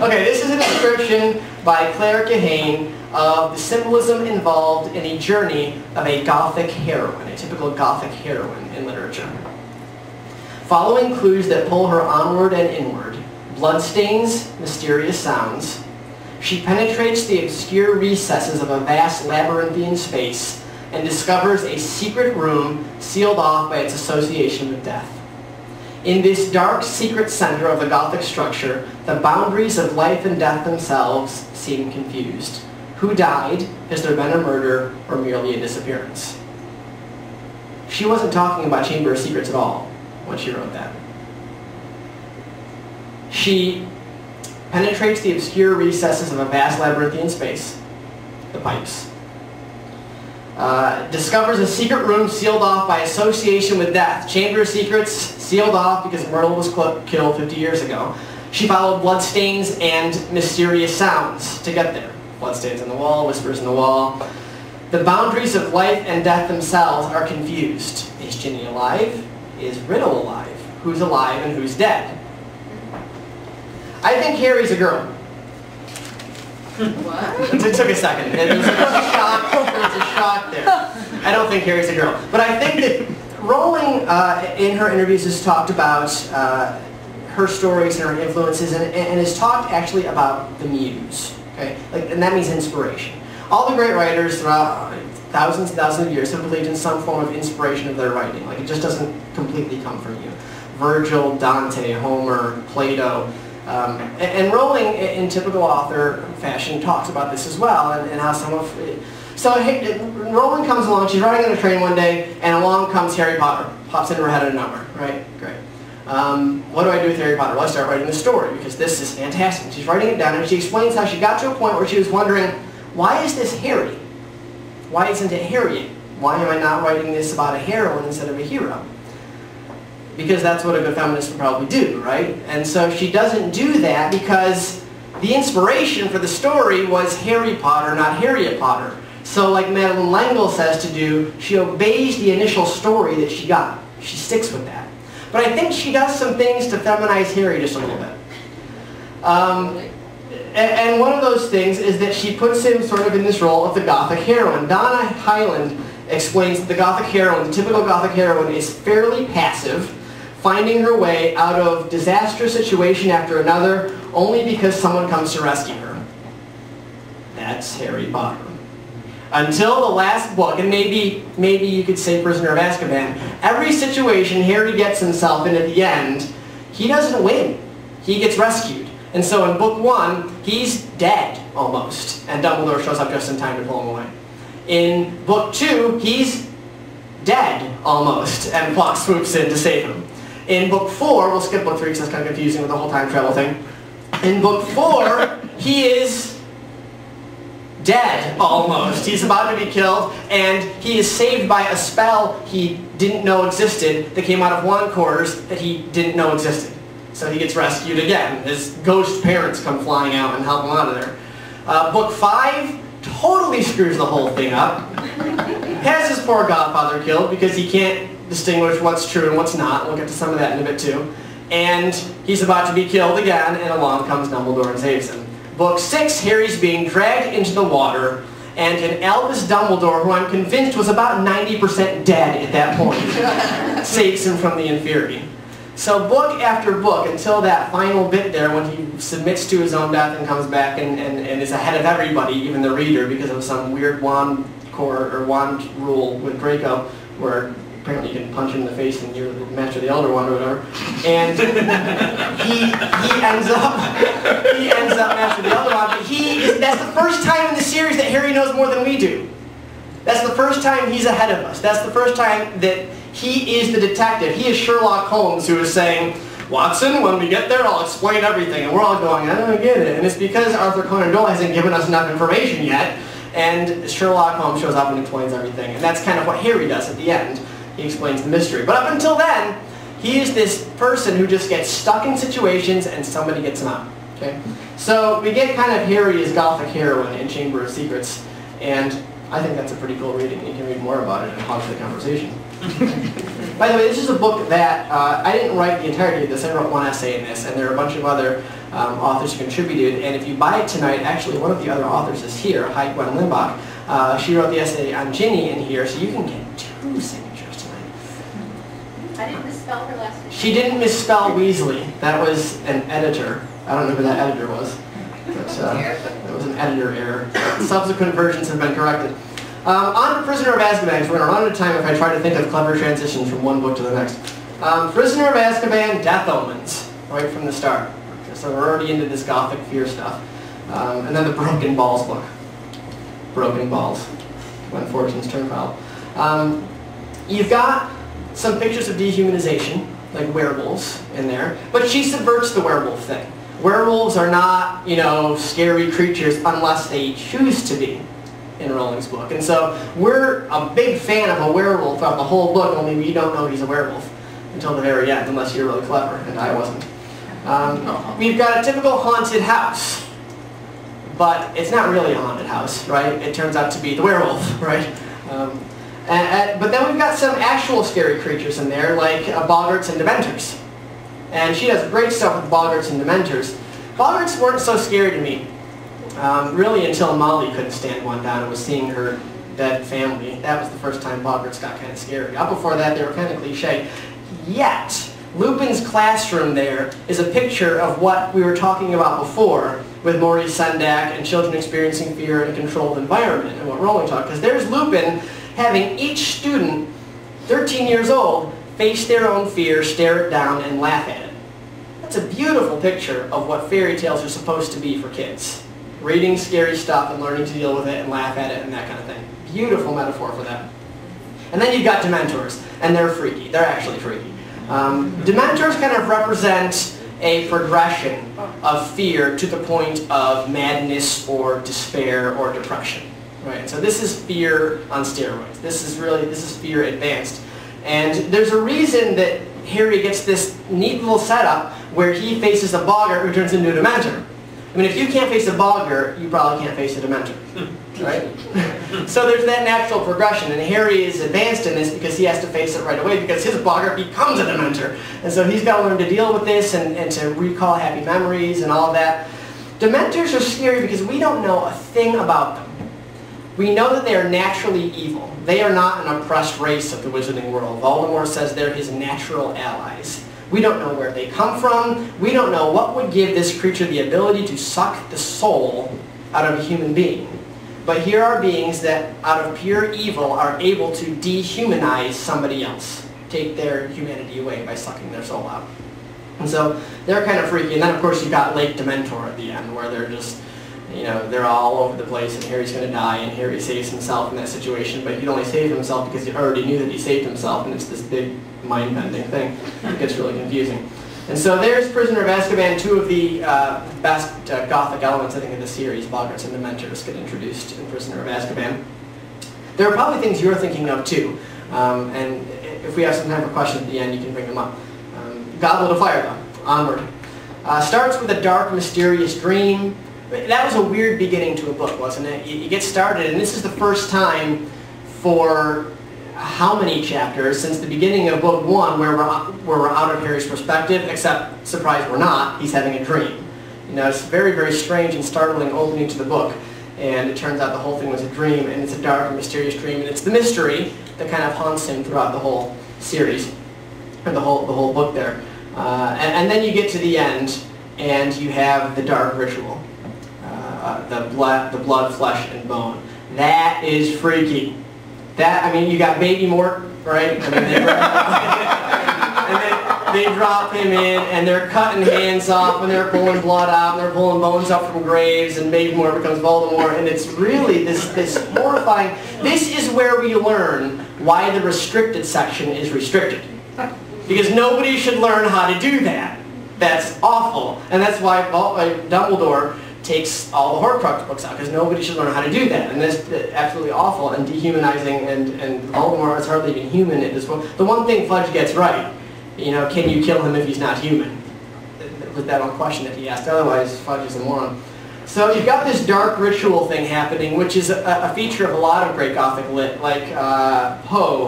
Okay, this is a description by Claire Kahane of the symbolism involved in a journey of a Gothic heroine, a typical Gothic heroine in literature. Following clues that pull her onward and inward, bloodstains, mysterious sounds, she penetrates the obscure recesses of a vast labyrinthian space and discovers a secret room sealed off by its association with death. In this dark, secret center of the Gothic structure, the boundaries of life and death themselves seem confused. Who died? Has there been a murder or merely a disappearance? She wasn't talking about Chamber of Secrets at all when she wrote that. She penetrates the obscure recesses of a vast labyrinthian space, the pipes. Discovers a secret room sealed off by association with death. Chamber of Secrets sealed off because Myrtle was killed 50 years ago. She followed bloodstains and mysterious sounds to get there. Bloodstains on the wall, whispers in the wall. The boundaries of life and death themselves are confused. Is Ginny alive? Is Riddle alive? Who's alive and who's dead? I think Harry's a girl. What? It took a second. There was a shock there. I don't think Harry's a girl. But I think that Rowling, in her interviews, has talked about her stories and her influences, and has talked actually about the muse. Okay? And that means inspiration. All the great writers throughout thousands and thousands of years have believed in some form of inspiration of their writing. Like, it just doesn't completely come from you. Virgil, Dante, Homer, Plato. And Rowling, in typical author fashion, talks about this as well, and how some of... So Rowling comes along, she's riding on a train one day, and along comes Harry Potter. Pops into her head out of nowhere, right? Great. What do I do with Harry Potter? Well, I start writing the story, because this is fantastic. She's writing it down, and she explains how she got to a point where she was wondering, why is this Harry? Why isn't it Harriet? Why am I not writing this about a heroine instead of a hero? Because that's what a good feminist would probably do, right? And so she doesn't do that because the inspiration for the story was Harry Potter, not Harriet Potter. So like Madeleine L'Engle says to do, she obeys the initial story that she got. She sticks with that. But I think she does some things to feminize Harry just a little bit. And one of those things is that she puts him sort of in this role of the Gothic heroine. Donna Hyland explains that the Gothic heroine, the typical Gothic heroine, is fairly passive, finding her way out of disastrous situation after another only because someone comes to rescue her. That's Harry Potter. Until the last book, and maybe you could say Prisoner of Azkaban, every situation Harry gets himself in at the end, he doesn't win. He gets rescued. And so in book 1, he's dead, almost, and Dumbledore shows up just in time to pull him away. In book 2, he's dead, almost, and Fawkes swoops in to save him. In book 4, we'll skip book 3 because that's kind of confusing with the whole time travel thing. In book 4, he is dead, almost. He's about to be killed, and he is saved by a spell he didn't know existed that came out of wand quarters that he didn't know existed. So he gets rescued again. His ghost parents come flying out and help him out of there. Book 5 totally screws the whole thing up. Has his poor godfather killed because he can't distinguish what's true and what's not. We'll get to some of that in a bit too. And he's about to be killed again, and along comes Dumbledore and saves him. Book 6, Harry's being dragged into the water, and an Albus Dumbledore, who I'm convinced was about 90% dead at that point, saves him from the inferi. So book after book, until that final bit there when he submits to his own death and comes back and is ahead of everybody, even the reader, because of some weird wand rule with Draco, where apparently you can punch him in the face and you're the Master of the Elder Wand or whatever. And he ends up Master of the Elder Wand, but that's the first time in the series that Harry knows more than we do. That's the first time he's ahead of us. That's the first time that he is the detective. He is Sherlock Holmes, who is saying, Watson, when we get there, I'll explain everything. And we're all going, I don't get it. And it's because Arthur Conan Doyle hasn't given us enough information yet. And Sherlock Holmes shows up and explains everything. And that's kind of what Harry does at the end. He explains the mystery. But up until then, he is this person who just gets stuck in situations and somebody gets him out. Okay? So we get kind of Harry as Gothic heroine in Chamber of Secrets. And I think that's a pretty cool reading. You can read more about it and pause the conversation. By the way, this is a book that I didn't write the entirety of this. I wrote one essay in this, and there are a bunch of other authors who contributed. And if you buy it tonight, actually one of the other authors is here, Heike Gwen Limbach. She wrote the essay on Ginny in here, so you can get 2 signatures tonight. I didn't misspell her last name. She didn't misspell Weasley. That was an editor. I don't know who that editor was. But, that was an editor error. Subsequent versions have been corrected. On to Prisoner of Azkaban, because we're going to run out of time if I try to think of clever transitions from one book to the next. Prisoner of Azkaban, Death Omens, right from the start. So we're already into this Gothic fear stuff. And then the Broken Balls book. Broken Balls, when fortunes turn foul. You've got some pictures of dehumanization, like werewolves in there, but she subverts the werewolf thing. Werewolves are not, you know, scary creatures unless they choose to be in Rowling's book. And so we're a big fan of a werewolf throughout the whole book, only we don't know he's a werewolf until the very end, unless you're really clever, and I wasn't. We've got a typical haunted house, but it's not really a haunted house, right? It turns out to be the werewolf, right? But then we've got some actual scary creatures in there, like boggarts and dementors. And she does great stuff with boggarts and dementors. Boggarts weren't so scary to me, really until Molly couldn't stand one down and was seeing her dead family. That was the first time boggarts got kind of scary. Up before that, they were kind of cliche. Yet, Lupin's classroom there is a picture of what we were talking about before with Maurice Sendak and children experiencing fear in a controlled environment, and what Rowling talked. Because there's Lupin having each student, 13 years old, face their own fear, stare it down, and laugh at it. That's a beautiful picture of what fairy tales are supposed to be for kids. Reading scary stuff and learning to deal with it and laugh at it and that kind of thing. Beautiful metaphor for that. And then you've got Dementors, and they're freaky. They're actually freaky. Dementors kind of represent a progression of fear to the point of madness or despair or depression. Right? So this is fear on steroids. This is fear advanced. And there's a reason that Harry gets this neat little setup where he faces a boggart who turns into a Dementor. I mean, if you can't face a boggart, you probably can't face a Dementor. Right? So there's that natural progression, and Harry is advanced in this because he has to face it right away because his boggart becomes a Dementor. And so he's got to learn to deal with this and to recall happy memories and all of that. Dementors are scary because we don't know a thing about them. We know that they are naturally evil. They are not an oppressed race of the wizarding world. Voldemort says they're his natural allies. We don't know where they come from. We don't know what would give this creature the ability to suck the soul out of a human being. But here are beings that, out of pure evil, are able to dehumanize somebody else. Take their humanity away by sucking their soul out. And so they're kind of freaky. And then, of course, you've got Lake Dementor at the end, where they're just, you know, they're all over the place, and Harry's going to die, and Harry saves himself in that situation, but he'd only save himself because he already knew that he saved himself, and it's this big mind-bending thing. It gets really confusing. And so there's Prisoner of Azkaban, 2 of the best Gothic elements, I think, of the series. Boggarts and Dementors get introduced in Prisoner of Azkaban. There are probably things you're thinking of, too, and if we have some time for questions at the end, you can bring them up. Goblet of Fire, though. Onward. Starts with a dark, mysterious dream. That was a weird beginning to a book, wasn't it? You get started, and this is the first time for how many chapters since the beginning of book 1 where we're out of Harry's perspective, except, surprise, we're not. He's having a dream. You know, it's a very, very strange and startling opening to the book, and it turns out the whole thing was a dream, and it's a dark and mysterious dream, and it's the mystery that kind of haunts him throughout the whole series, and the whole book there. And then you get to the end, and you have the dark ritual. The blood, flesh, and bone. That is freaky. That, I mean, you got Baby Mort, right? I mean, they drop him in, and they're cutting hands off, and they're pulling blood out, and they're pulling bones up from graves, and Baby Mort becomes Voldemort, and it's really this horrifying. This is where we learn why the restricted section is restricted. Because nobody should learn how to do that. That's awful. And that's why Dumbledore takes all the Horcrux books out, because nobody should learn how to do that. And that's absolutely awful and dehumanizing, and Voldemort is hardly even human in this book. The one thing Fudge gets right, you know, can you kill him if he's not human? Was that one question that he asked. Otherwise, Fudge is a moron. So you've got this dark ritual thing happening, which is a feature of a lot of great Gothic lit, like Poe.